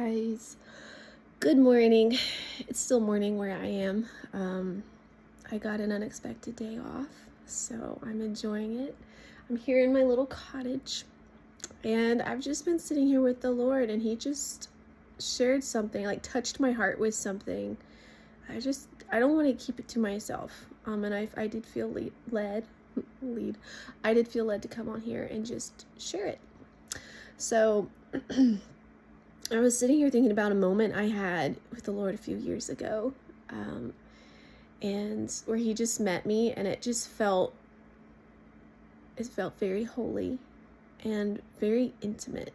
guys. Good morning. It's still morning where I am. I got an unexpected day off, so I'm enjoying it. I'm here in my little cottage, and I've just been sitting here with the Lord, and He just shared something, like touched my heart with something. I don't want to keep it to myself. And I did feel led. I did feel led to come on here and just share it. So I was sitting here thinking about a moment I had with the Lord a few years ago, and where He just met me, and it felt very holy and very intimate.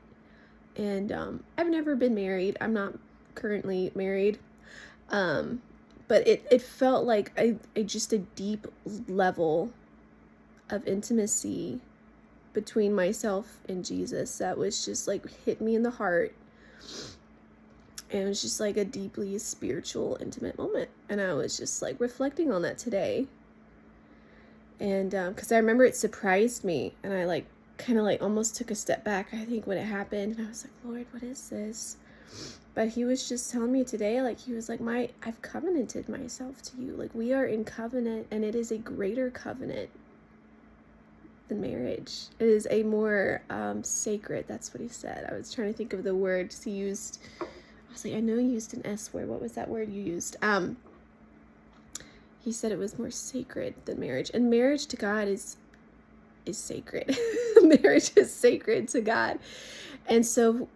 And I've never been married. I'm not currently married, but it felt like just a deep level of intimacy between myself and Jesus that was just like hit me in the heart. And it was just like a deeply spiritual, intimate moment. And I was just like reflecting on that today. And because I remember it surprised me, and I like kind of like almost took a step back, I think, when it happened. And I was like, Lord, what is this? But He was just telling me today, like, He was like, I've covenanted myself to you. Like, we are in covenant, and it is a greater covenant than marriage. It is a more sacred. That's what He said. I was trying to think of the words He used. I was like, I know you used an S word. What was that word you used? He said it was more sacred than marriage. And marriage to God is sacred. Marriage is sacred to God. And so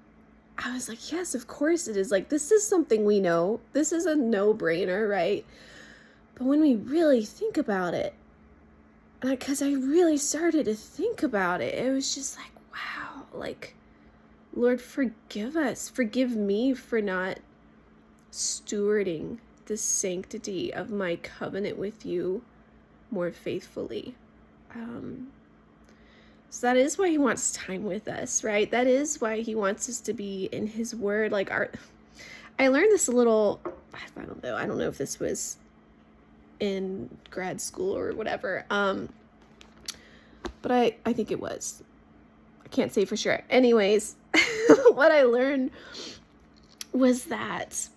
I was like, yes, of course it is. Like, this is something we know. This is a no-brainer, right? But when we really think about it, because I really started to think about it, it was just like, wow, like, Lord, forgive us. Forgive me for not stewarding the sanctity of my covenant with you more faithfully. So that is why He wants time with us, right? That is why He wants us to be in His Word. Like, I learned this a little, I don't know if this was in grad school or whatever. But I think it was. I can't say for sure. Anyways, what I learned was that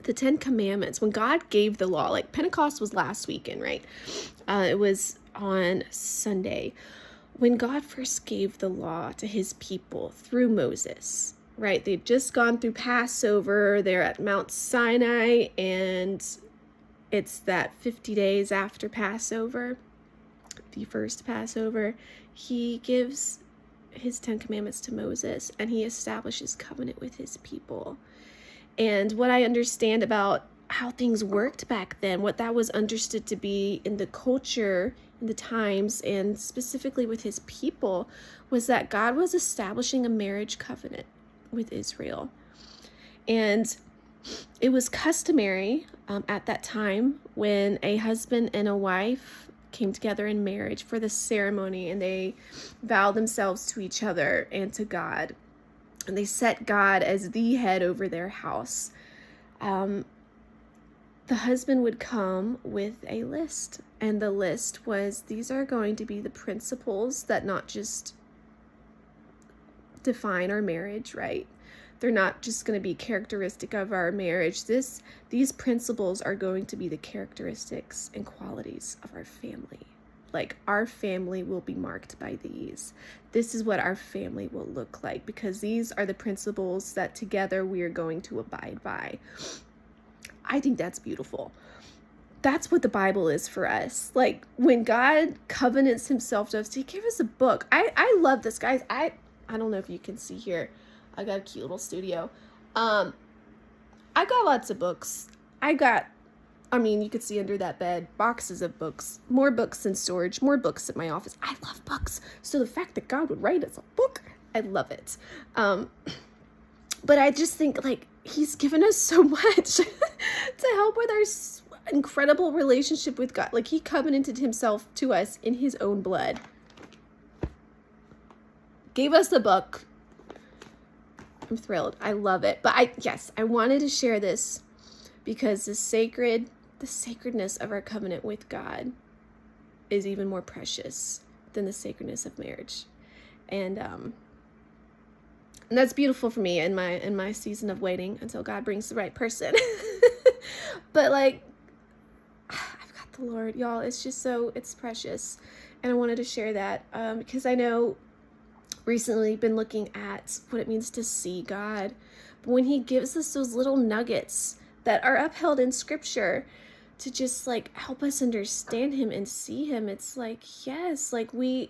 the 10 Commandments, when God gave the law, like Pentecost was last weekend, right? It was on Sunday. When God first gave the law to His people through Moses, right? They'd just gone through Passover. They're at Mount Sinai, and it's that 50 days after Passover, the first Passover. He gives His 10 Commandments to Moses, and He establishes covenant with His people. And what I understand about how things worked back then, what that was understood to be in the culture, in the times, and specifically with His people, was that God was establishing a marriage covenant with Israel. And it was customary at that time when a husband and a wife came together in marriage for the ceremony, and they vowed themselves to each other and to God. And they set God as the head over their house. The husband would come with a list, and the list was, these are going to be the principles that not just define our marriage, right? They're not just going to be characteristic of our marriage. These principles are going to be the characteristics and qualities of our family. Like, our family will be marked by these. This is what our family will look like, because these are the principles that together we are going to abide by. I think that's beautiful. That's what the Bible is for us. Like, when God covenants Himself to us, He gave us a book. I love this, guys. I don't know if you can see here. I got a cute little studio. I got lots of books. You could see under that bed, boxes of books, more books in storage, more books at my office. I love books. So the fact that God would write us a book, I love it. But I just think, like, He's given us so much to help with our incredible relationship with God. Like, He covenanted Himself to us in His own blood. Gave us the book. I'm thrilled. I love it. But I wanted to share this because the sacredness of our covenant with God is even more precious than the sacredness of marriage. And And that's beautiful for me in my season of waiting until God brings the right person. But like, I've got the Lord, y'all. It's just it's precious. And I wanted to share that because I know recently been looking at what it means to see God. But when he gives us those little nuggets that are upheld in scripture to just like help us understand him and see him, it's like, yes, like we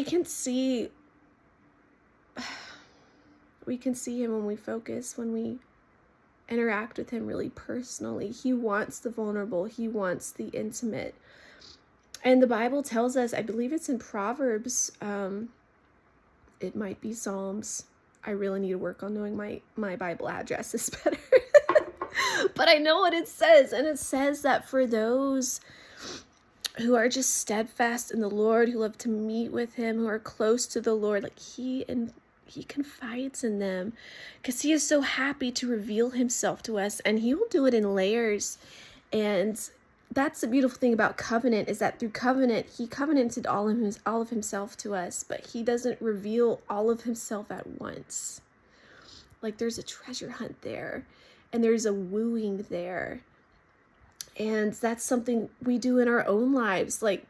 can see him when we focus, when we interact with him really personally. He wants the vulnerable. He wants the intimate. And the Bible tells us, I believe it's in Proverbs, it might be Psalms. I really need to work on knowing my Bible addresses better. But I know what it says. And it says that for those who are just steadfast in the Lord, who love to meet with him, who are close to the Lord, like he confides in them because he is so happy to reveal himself to us, and he will do it in layers. And that's the beautiful thing about covenant, is that through covenant, he covenanted all of himself to us, but he doesn't reveal all of himself at once. Like there's a treasure hunt there, and there's a wooing there. And that's something we do in our own lives. Like,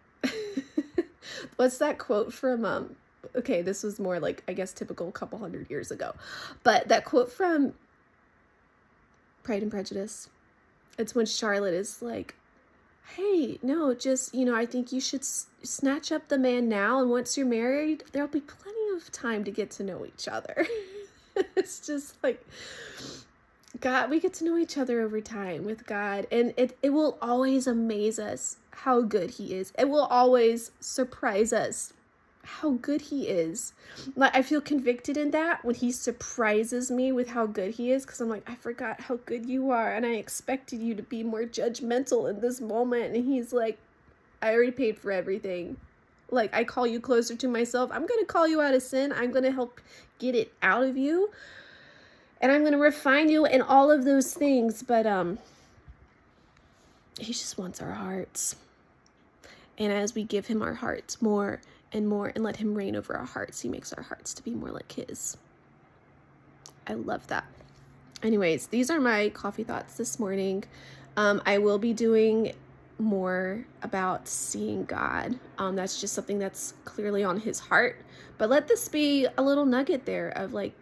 what's that quote from, okay, this was more like, I guess, typical couple 100 years ago. But that quote from Pride and Prejudice, it's when Charlotte is like, hey, no, just, I think you should snatch up the man now. And once you're married, there'll be plenty of time to get to know each other. It's just like, God, we get to know each other over time with God. And it will always amaze us how good he is. It will always surprise us how good he is. Like, I feel convicted in that when he surprises me with how good he is, because I'm like, I forgot how good you are, and I expected you to be more judgmental in this moment. And he's like, I already paid for everything. Like, I call you closer to myself. I'm going to call you out of sin. I'm going to help get it out of you. And I'm going to refine you in all of those things. But he just wants our hearts. And as we give him our hearts more and more and let him reign over our hearts, he makes our hearts to be more like his. I love that. Anyways, these are my coffee thoughts this morning. I will be doing more about seeing God. That's just something that's clearly on his heart. But let this be a little nugget there of like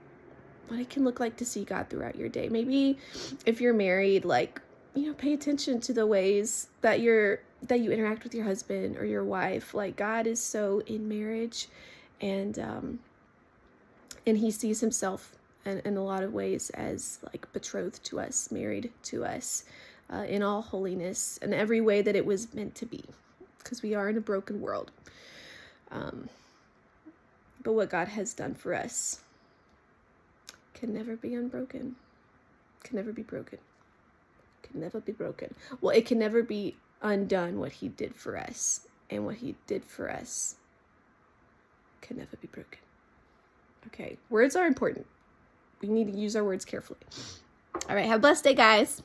what it can look like to see God throughout your day. Maybe if you're married, like, pay attention to the ways that you interact with your husband or your wife. Like, God is so in marriage, and he sees himself in a lot of ways as like betrothed to us, married to us, in all holiness and every way that it was meant to be, because we are in a broken world. But what God has done for us can never be unbroken, can never be broken, can never be broken. Well, it can never be undone, what he did for us, and what he did for us can never be broken. Okay, words are important. We need to use our words carefully. All right, have a blessed day, guys.